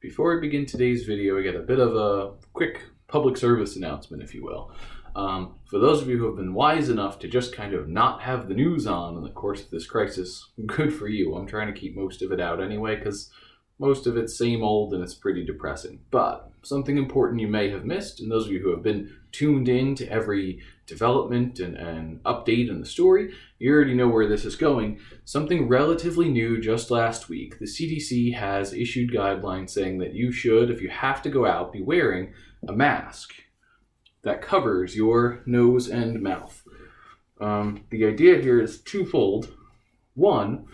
Before we begin today's video, we got a bit of a quick public service announcement, if you will. For those of you who have been wise enough to just kind of not have the news on in the course of this crisis, good for you. I'm trying to keep most of it out anyway, because most of it's same old and it's pretty depressing. But something important you may have missed, and those of you who have been tuned in to every development and update in the story, you already know where this is going. Something relatively new just last week. The CDC has issued guidelines saying that you should, if you have to go out, be wearing a mask that covers your nose and mouth. The idea here is twofold. One,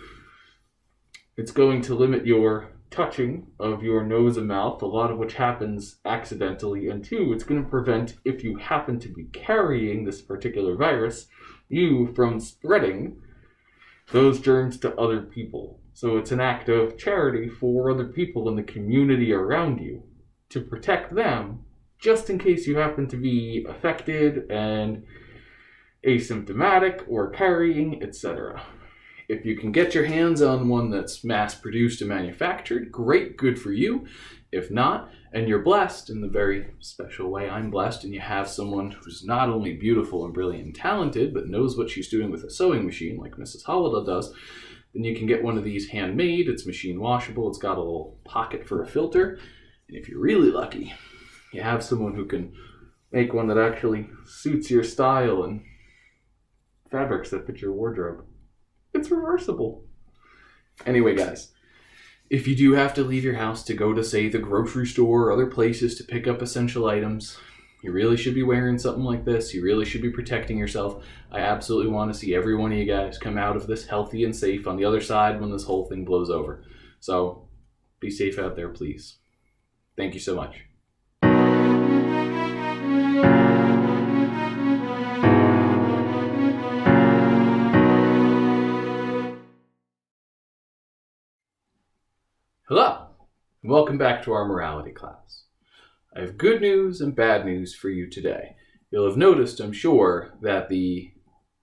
it's going to limit your touching of your nose and mouth, a lot of which happens accidentally. And two, it's going to prevent, if you happen to be carrying this particular virus, you from spreading those germs to other people. So it's an act of charity for other people in the community around you to protect them, just in case you happen to be affected and asymptomatic or carrying, etc. If you can get your hands on one that's mass-produced and manufactured, great, good for you. If not, and you're blessed in the very special way I'm blessed, and you have someone who's not only beautiful and brilliant and talented, but knows what she's doing with a sewing machine, like Mrs. Hollida does, then you can get one of these handmade. It's machine washable. It's got a little pocket for a filter. And if you're really lucky, you have someone who can make one that actually suits your style and fabrics that fit your wardrobe. It's reversible. Anyway, guys, if you do have to leave your house to go to, say, the grocery store or other places to pick up essential items, you really should be wearing something like this. You really should be protecting yourself. I absolutely want to see every one of you guys come out of this healthy and safe on the other side when this whole thing blows over. So be safe out there, please. Thank you so much. Hello, and welcome back to our morality class. I have good news and bad news for you today. You'll have noticed, I'm sure, that the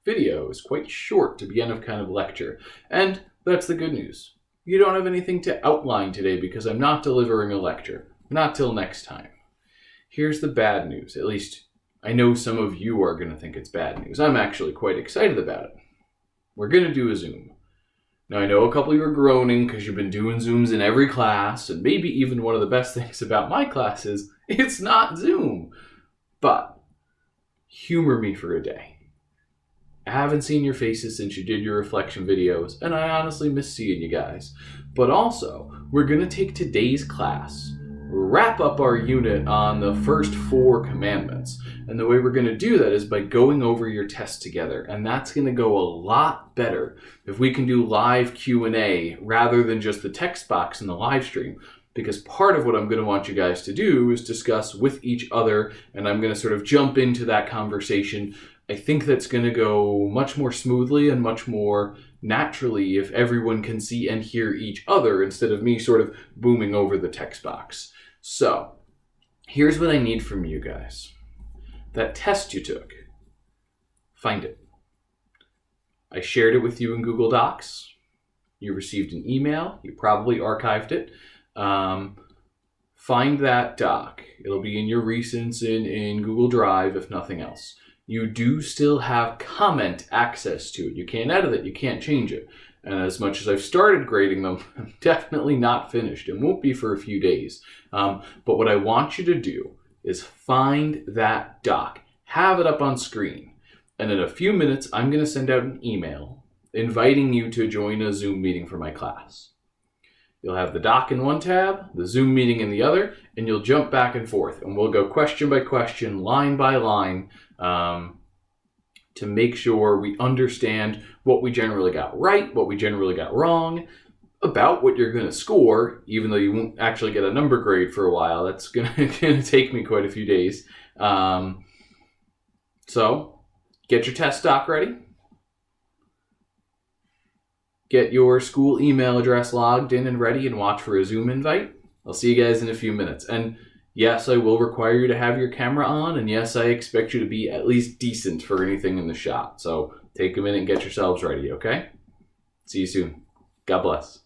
video is quite short to be any kind of lecture, and that's the good news. You don't have anything to outline today because I'm not delivering a lecture. Not till next time. Here's the bad news. At least, I know some of you are going to think it's bad news. I'm actually quite excited about it. We're going to do a Zoom. Now, I know a couple of you are groaning because you've been doing Zooms in every class, and maybe even one of the best things about my class is it's not Zoom. But humor me for a day. I haven't seen your faces since you did your reflection videos, and I honestly miss seeing you guys. But also, we're going to take today's class, wrap up our unit on the first 4 commandments. And the way we're going to do that is by going over your tests together. And that's going to go a lot better if we can do live Q&A rather than just the text box in the live stream. Because part of what I'm going to want you guys to do is discuss with each other, and I'm going to sort of jump into that conversation. I think that's going to go much more smoothly and much more naturally if everyone can see and hear each other instead of me sort of booming over the text box. So, here's what I need from you guys. That test you took, find it. I shared it with you in Google Docs. You received an email. You probably archived it. Find that doc. It'll be in your recents in Google Drive, if nothing else. You do still have comment access to it. You can't edit it. You can't change it. And as much as I've started grading them, I'm definitely not finished. It won't be for a few days. But what I want you to do is find that doc. Have it up on screen. And in a few minutes, I'm going to send out an email inviting you to join a Zoom meeting for my class. You'll have the doc in one tab, the Zoom meeting in the other, and you'll jump back and forth. And we'll go question by question, line by line, to make sure we understand what we generally got right, what we generally got wrong, about what you're going to score, even though you won't actually get a number grade for a while. That's going to take me quite a few days. So, get your test doc ready. Get your school email address logged in and ready and watch for a Zoom invite. I'll see you guys in a few minutes. And yes, I will require you to have your camera on, and yes, I expect you to be at least decent for anything in the shot. So take a minute and get yourselves ready, okay? See you soon. God bless.